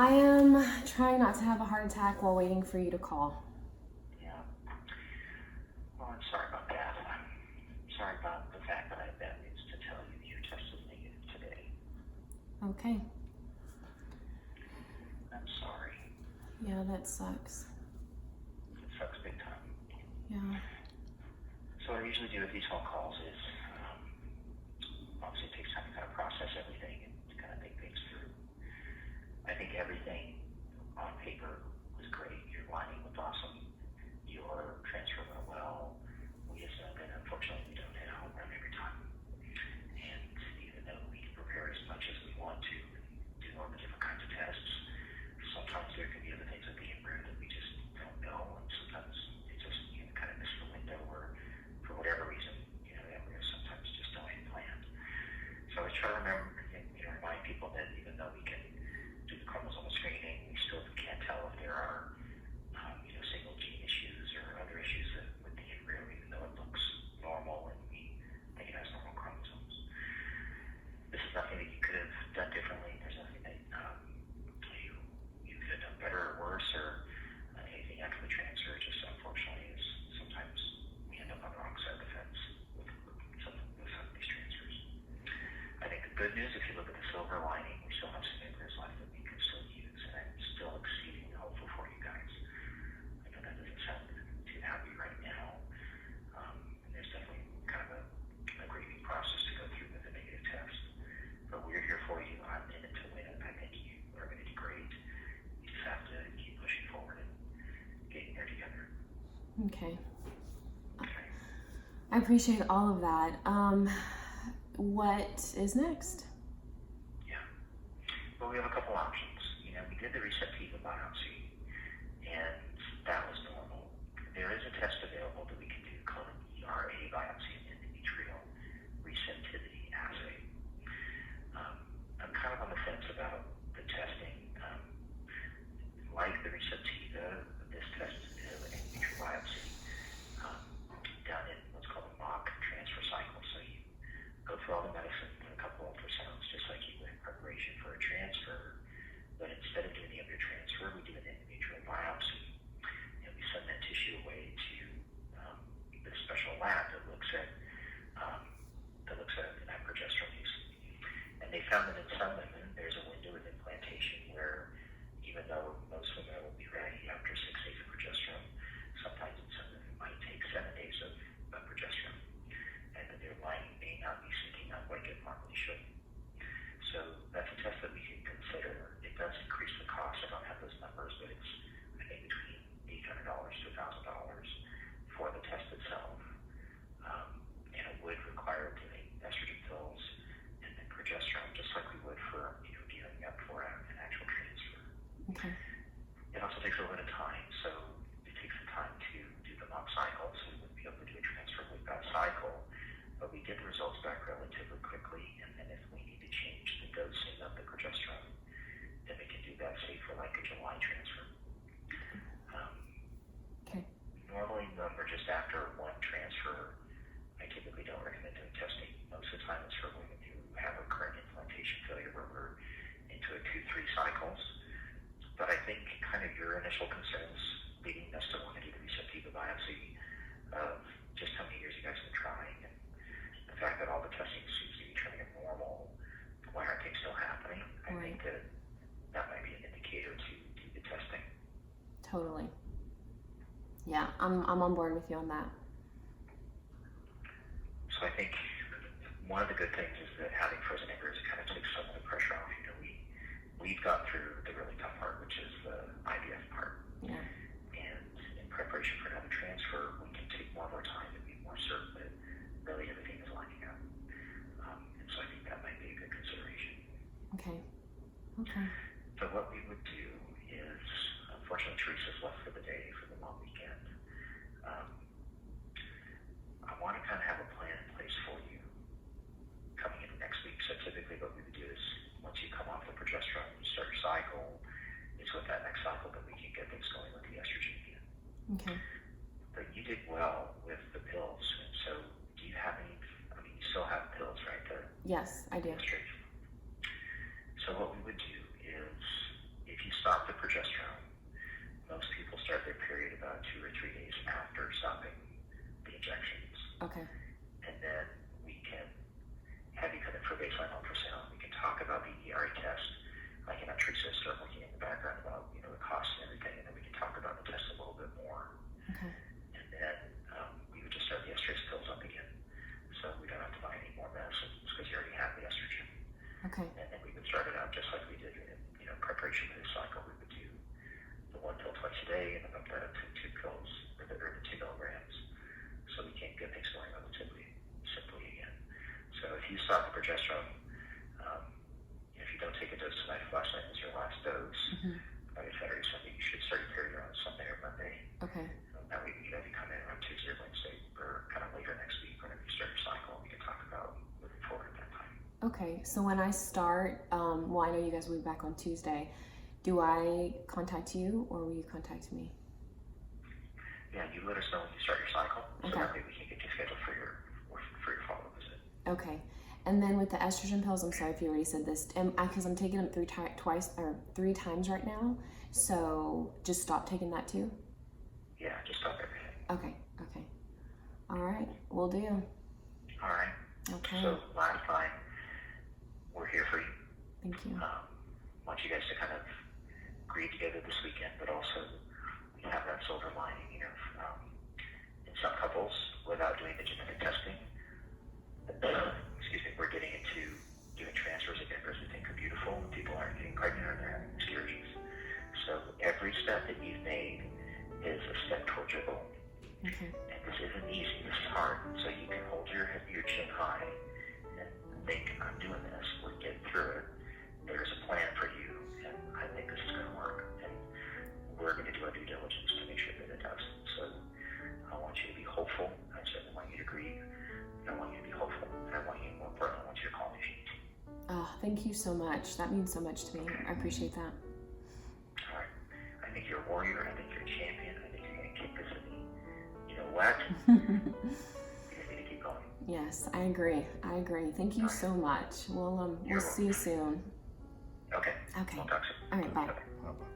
I am trying not to have a heart attack while waiting for you to call. Yeah. Well, I'm sorry about that. I'm sorry about the fact that I have bad news to tell you. Your test is negative today. Okay. I'm sorry. Yeah, that sucks. It sucks big time. Yeah. So what I usually do with these phone calls is, obviously it takes time to kind of process everything and to kind of think things through. I think everything on paper was great. Your lining was awesome. Your transfer went well. We assume that unfortunately we don't hit a home run every time. And even though we can prepare as much as we want to and do all the different kinds of tests, sometimes there can be other things with the embryo that we just don't know, and sometimes it just kind of miss the window, or for whatever reason, the embryos sometimes just don't hit planned. So I try to remember, remind people that even though we can do the chromosomal screening, we still can't tell if there are single gene issues or other issues with the embryo, even though it looks normal and we think it has normal chromosomes. This is nothing that you could have done differently. There's nothing that you could have done better or worse, or anything after the transfer. Just unfortunately is sometimes we end up on the wrong side of the fence with some of these transfers. I think the good news, if you look at the silver lining, we still have some embryos left that we can still use, and I'm still exceedingly hopeful for you guys. I know that doesn't sound too happy right now, and there's definitely kind of a grieving process to go through with a negative test. But we're here for you. I'm in it to win it. I think you are going to do great. You just have to keep pushing forward and getting there together. Okay. Okay. I appreciate all of that. What is next? Yeah. Well, we have a couple options. We did the receptive biopsy, and that was normal. There is a test available that we can do called an ERA biopsy, an endometrial receptivity assay. I'm kind of on the fence about the testing. Like the receptiva, this test is an endometrial biopsy done in what's called a mock transfer cycle. So you go through all the medicine and a couple of ultrasounds, just like you would in preparation for a transfer. But instead of doing the embryo transfer, we do an endometrial biopsy, and we send that tissue away to the special lab that looks at progesterone use. And they found that in some women, there's a window of implantation where, even though most women will be ready after 6 days of progesterone, sometimes in some women it might take 7 days of progesterone, and that their lining may not be syncing up like it normally should. So that's a test that we can consider. It does increase the cost. I don't have those numbers, but it's, I think, between $800 to $1,000 for the test itself. And it would require giving estrogen pills and then progesterone, just like we would for gearing up for an actual transfer. Okay. It also takes a little bit of time, so it takes some time to do the mock cycle, so we wouldn't be able to do a transfer with that cycle. But we get the results back relatively quickly, and then if we need to change the dosing of the progesterone, then we can do that, say, for like a July transfer. Okay. Normally, or just after one transfer, I typically don't recommend doing testing. Most of the time it's for women who have recurrent implantation failure where we're into a 2-3 cycles. But I think kind of your initial concerns leading us to want to do the receptiva biopsy of just how many years you guys have been trying, and the fact that all the testing seems to be turning normal, why aren't things still happening? I think that might be an indicator to do the testing. Totally. Yeah, I'm on board with you on that. So I think one of the good things is that having frozen embryos kind of takes some of the pressure off. We've got through the really tough part, which is the IVF part. Yeah. And in preparation for another transfer, we can take more of our time and be more certain that really everything is lining up. And so I think that might be a good consideration. Okay. So what we would do is, unfortunately, Teresa's left for the day for the long weekend. I want to kind of have a plan in place for you coming into next week. So typically what we would do is, once you come off the progesterone, you start your cycle, it's with that next cycle that we can get things going with the estrogen again. Okay. But you did well with the pills, and so do you have any, you still have pills, right? Yes, I do. So what we would do is, if you stop the progesterone, most people start their period about 2 or 3 days after stopping the injections. Okay. And then we can have you come in for baseline ultrasound. We can talk about the ERA test. I can actually start looking in the background about, the costs and everything, and then we can talk about the test a little bit more. Okay. And then we would just start the estrus pills up again. So we don't have to buy any more medicines because you already have the estrogen. Okay. And then we would start it out just like we did in, preparation for this cycle. We would do the 1 pill twice a day and then up that up to 2 pills or the 2 milligrams. So we can get things going relatively simply again. So if you stop the progesterone, if you don't take a dose tonight, last night was your last dose. By Saturday, Sunday, you should start your period around Sunday or Monday. Okay. That way we can have you come in around Tuesday or Wednesday or kind of later next week whenever you start your cycle. We can talk about moving forward at that time. Okay, so when I start, well, I know you guys will be back on Tuesday. Do I contact you or will you contact me? Yeah, you let us know when you start your cycle, so Okay. that way we can get you scheduled for your follow-up visit. Okay, and then with the estrogen pills, I'm sorry if you already said this, because I'm taking them 3 times right now. So just stop taking that too. Yeah, just stop everything. Okay. Okay. All right, we'll do. All right. Okay. So last time, we're here for you. Thank you. Want you guys to kind of grieve together this weekend, but also we have that silver lining. In some couples, without doing the genetic testing, excuse me, we're getting into doing transfers of embryos we think are beautiful. People aren't getting pregnant or they're having excursions. So every step that you've made is a step towards your goal. Okay. And this isn't easy. This is hard. So you can hold your chin high and think, I'm doing this. We're getting through it. There's a plan for you, and I think this is going to work. And we're going to do our due diligence to make sure that it does. So I want you to be hopeful. I certainly want you to grieve. I want you to be hopeful. And I want you, more importantly, I want you to call me if you need to. Oh, thank you so much. That means so much to me. I appreciate that. All right. I think you're a warrior. I think you're a champion. I think you're going to kick this in the, what? You just need to keep going. Yes, I agree. Thank you so much. We'll see you soon. Okay. Okay. We'll talk soon. All right, bye. Okay. Bye-bye.